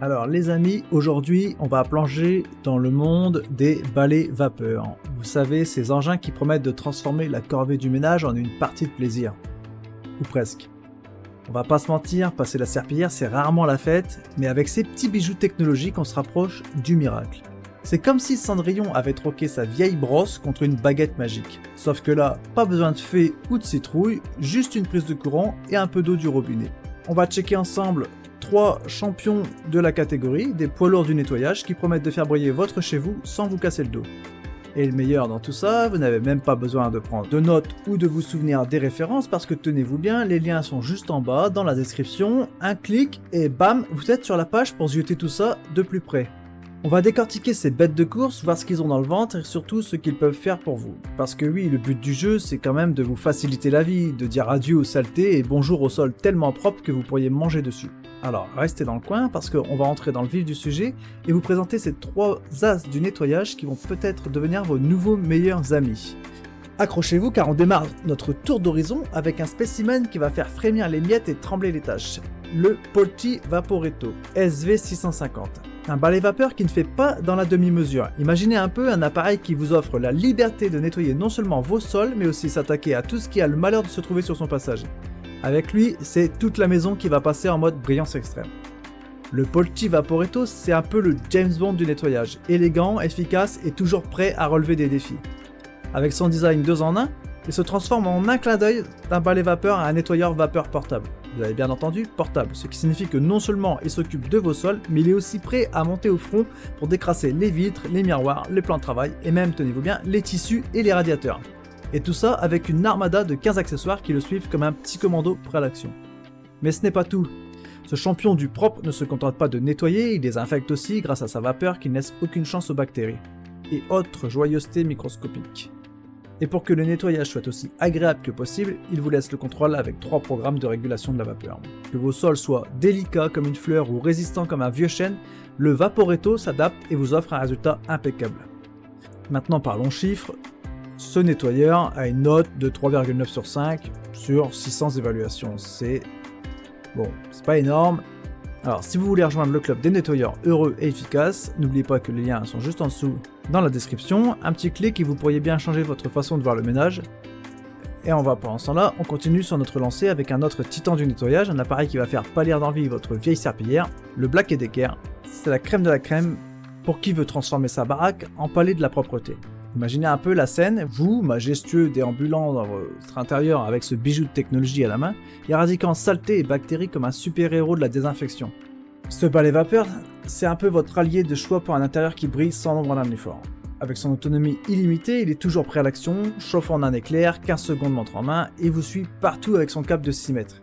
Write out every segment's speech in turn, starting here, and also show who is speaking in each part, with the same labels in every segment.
Speaker 1: Alors les amis, aujourd'hui on va plonger dans le monde des balais vapeur. Vous savez, ces engins qui promettent de transformer la corvée du ménage en une partie de plaisir. Ou presque. On va pas se mentir, passer la serpillière c'est rarement la fête, mais avec ces petits bijoux technologiques on se rapproche du miracle. C'est comme si Cendrillon avait troqué sa vieille brosse contre une baguette magique. Sauf que là, pas besoin de fée ou de citrouille, juste une prise de courant et un peu d'eau du robinet. On va checker ensemble 3 champions de la catégorie, des poids lourds du nettoyage qui promettent de faire briller votre chez vous sans vous casser le dos. Et le meilleur dans tout ça, vous n'avez même pas besoin de prendre de notes ou de vous souvenir des références parce que tenez-vous bien, les liens sont juste en bas dans la description, un clic et bam, vous êtes sur la page pour zioter tout ça de plus près. On va décortiquer ces bêtes de course, voir ce qu'ils ont dans le ventre et surtout ce qu'ils peuvent faire pour vous. Parce que oui, le but du jeu, c'est quand même de vous faciliter la vie, de dire adieu aux saletés et bonjour au sol tellement propre que vous pourriez manger dessus. Alors, restez dans le coin parce qu'on va rentrer dans le vif du sujet et vous présenter ces 3 as du nettoyage qui vont peut-être devenir vos nouveaux meilleurs amis. Accrochez-vous car on démarre notre tour d'horizon avec un spécimen qui va faire frémir les miettes et trembler les taches. Le Polti Vaporetto SV650. Un balai vapeur qui ne fait pas dans la demi-mesure. Imaginez un peu un appareil qui vous offre la liberté de nettoyer non seulement vos sols, mais aussi s'attaquer à tout ce qui a le malheur de se trouver sur son passage. Avec lui, c'est toute la maison qui va passer en mode brillance extrême. Le Polti Vaporetto, c'est un peu le James Bond du nettoyage. Élégant, efficace et toujours prêt à relever des défis. Avec son design 2 en 1, il se transforme en un clin d'œil d'un balai vapeur à un nettoyeur vapeur portable. Vous avez bien entendu, portable, ce qui signifie que non seulement il s'occupe de vos sols, mais il est aussi prêt à monter au front pour décrasser les vitres, les miroirs, les plans de travail et même, tenez-vous bien, les tissus et les radiateurs. Et tout ça avec une armada de 15 accessoires qui le suivent comme un petit commando prêt à l'action. Mais ce n'est pas tout. Ce champion du propre ne se contente pas de nettoyer, il désinfecte aussi grâce à sa vapeur qui ne laisse aucune chance aux bactéries. Et autres joyeusetés microscopiques. Et pour que le nettoyage soit aussi agréable que possible, il vous laisse le contrôle avec 3 programmes de régulation de la vapeur. Que vos sols soient délicats comme une fleur ou résistants comme un vieux chêne, le Vaporetto s'adapte et vous offre un résultat impeccable. Maintenant parlons chiffres. Ce nettoyeur a une note de 3,9 sur 5 sur 600 évaluations. C'est pas énorme. Alors si vous voulez rejoindre le club des nettoyeurs heureux et efficaces, n'oubliez pas que les liens sont juste en dessous dans la description. Un petit clic et vous pourriez bien changer votre façon de voir le ménage. Et pendant ce temps-là, on continue sur notre lancée avec un autre titan du nettoyage, un appareil qui va faire pâlir d'envie votre vieille serpillière, le Black & Decker. C'est la crème de la crème pour qui veut transformer sa baraque en palais de la propreté. Imaginez un peu la scène, vous, majestueux déambulant dans votre intérieur avec ce bijou de technologie à la main, éradiquant saleté et bactéries comme un super-héros de la désinfection. Ce balai vapeur, c'est un peu votre allié de choix pour un intérieur qui brille sans nombre d'un effort. Avec son autonomie illimitée, il est toujours prêt à l'action, chauffant en un éclair, 15 secondes montre en main, et vous suit partout avec son cap de 6 mètres.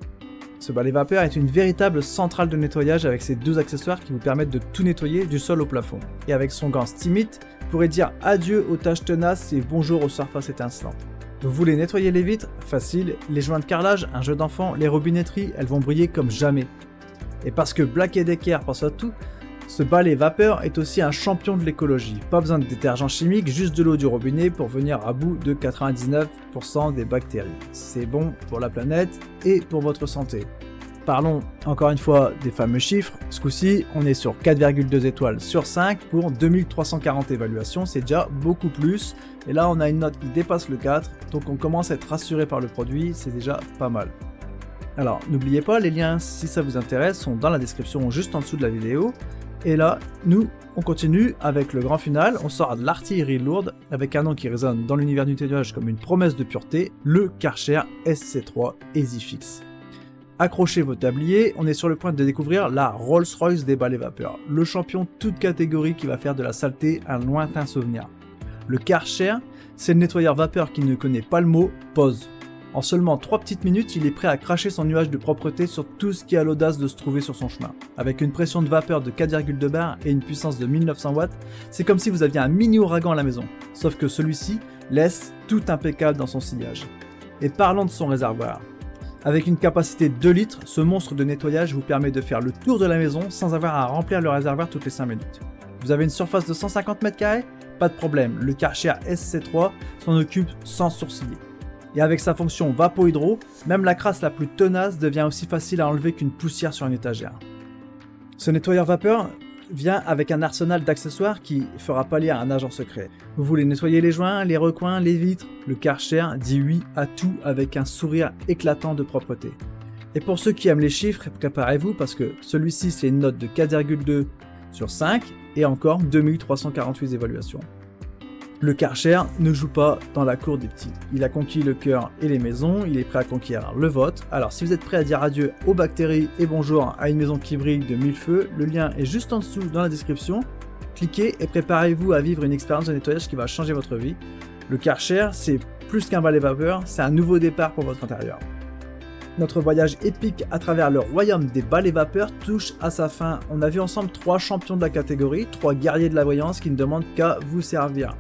Speaker 1: Ce balai vapeur est une véritable centrale de nettoyage avec ses 2 accessoires qui vous permettent de tout nettoyer du sol au plafond. Et avec son gant Steamit, vous pourrez dire adieu aux tâches tenaces et bonjour aux surfaces étincelantes. Vous voulez nettoyer les vitres? Facile. Les joints de carrelage? Un jeu d'enfant. Les robinetteries? Elles vont briller comme jamais. Et parce que Black & Decker pense à tout, ce balai vapeur est aussi un champion de l'écologie. Pas besoin de détergent chimique, juste de l'eau du robinet pour venir à bout de 99% des bactéries. C'est bon pour la planète et pour votre santé. Parlons encore une fois des fameux chiffres. Ce coup-ci, on est sur 4,2 étoiles sur 5 pour 2340 évaluations, c'est déjà beaucoup plus. Et là, on a une note qui dépasse le 4, donc on commence à être rassuré par le produit, c'est déjà pas mal. Alors, n'oubliez pas, les liens, si ça vous intéresse, sont dans la description juste en dessous de la vidéo. Et là, on continue avec le grand final, on sort de l'artillerie lourde, avec un nom qui résonne dans l'univers du nettoyage comme une promesse de pureté, le Karcher SC3 EasyFix. Accrochez vos tabliers, on est sur le point de découvrir la Rolls-Royce des balais vapeur, le champion toute catégorie qui va faire de la saleté un lointain souvenir. Le Karcher, c'est le nettoyeur vapeur qui ne connaît pas le mot pause. En seulement 3 petites minutes, il est prêt à cracher son nuage de propreté sur tout ce qui a l'audace de se trouver sur son chemin. Avec une pression de vapeur de 4,2 bars et une puissance de 1900 watts, c'est comme si vous aviez un mini ouragan à la maison, sauf que celui-ci laisse tout impeccable dans son sillage. Et parlons de son réservoir. Avec une capacité de 2 litres, ce monstre de nettoyage vous permet de faire le tour de la maison sans avoir à remplir le réservoir toutes les 5 minutes. Vous avez une surface de 150 m²? Pas de problème, le Karcher SC3 s'en occupe sans sourciller. Et avec sa fonction Vapo-Hydro, même la crasse la plus tenace devient aussi facile à enlever qu'une poussière sur une étagère. Ce nettoyeur vapeur vient avec un arsenal d'accessoires qui fera pâlir un agent secret. Vous voulez nettoyer les joints, les recoins, les vitres? Le Karcher dit oui à tout avec un sourire éclatant de propreté. Et pour ceux qui aiment les chiffres, préparez-vous parce que celui-ci c'est une note de 4,2 sur 5 et encore 2348 évaluations. Le Karcher ne joue pas dans la cour des petits. Il a conquis le cœur et les maisons, il est prêt à conquérir le vôtre. Alors si vous êtes prêt à dire adieu aux bactéries et bonjour à une maison qui brille de 1000 feux, le lien est juste en dessous dans la description. Cliquez et préparez-vous à vivre une expérience de nettoyage qui va changer votre vie. Le Karcher, c'est plus qu'un balai vapeur, c'est un nouveau départ pour votre intérieur. Notre voyage épique à travers le royaume des balais vapeurs touche à sa fin. On a vu ensemble 3 champions de la catégorie, 3 guerriers de la voyance qui ne demandent qu'à vous servir.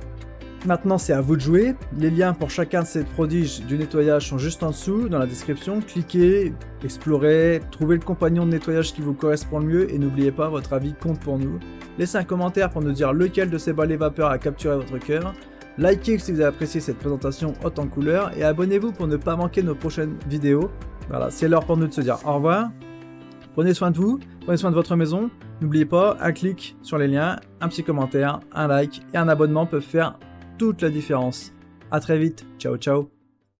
Speaker 1: Maintenant c'est à vous de jouer, les liens pour chacun de ces prodiges du nettoyage sont juste en dessous dans la description, cliquez, explorez, trouvez le compagnon de nettoyage qui vous correspond le mieux et n'oubliez pas, votre avis compte pour nous. Laissez un commentaire pour nous dire lequel de ces balais vapeurs a capturé votre cœur, likez si vous avez apprécié cette présentation haute en couleurs et abonnez-vous pour ne pas manquer nos prochaines vidéos. Voilà, c'est l'heure pour nous de se dire au revoir, prenez soin de vous, prenez soin de votre maison, n'oubliez pas, un clic sur les liens, un petit commentaire, un like et un abonnement peuvent faire toute la différence. À très vite, ciao ciao.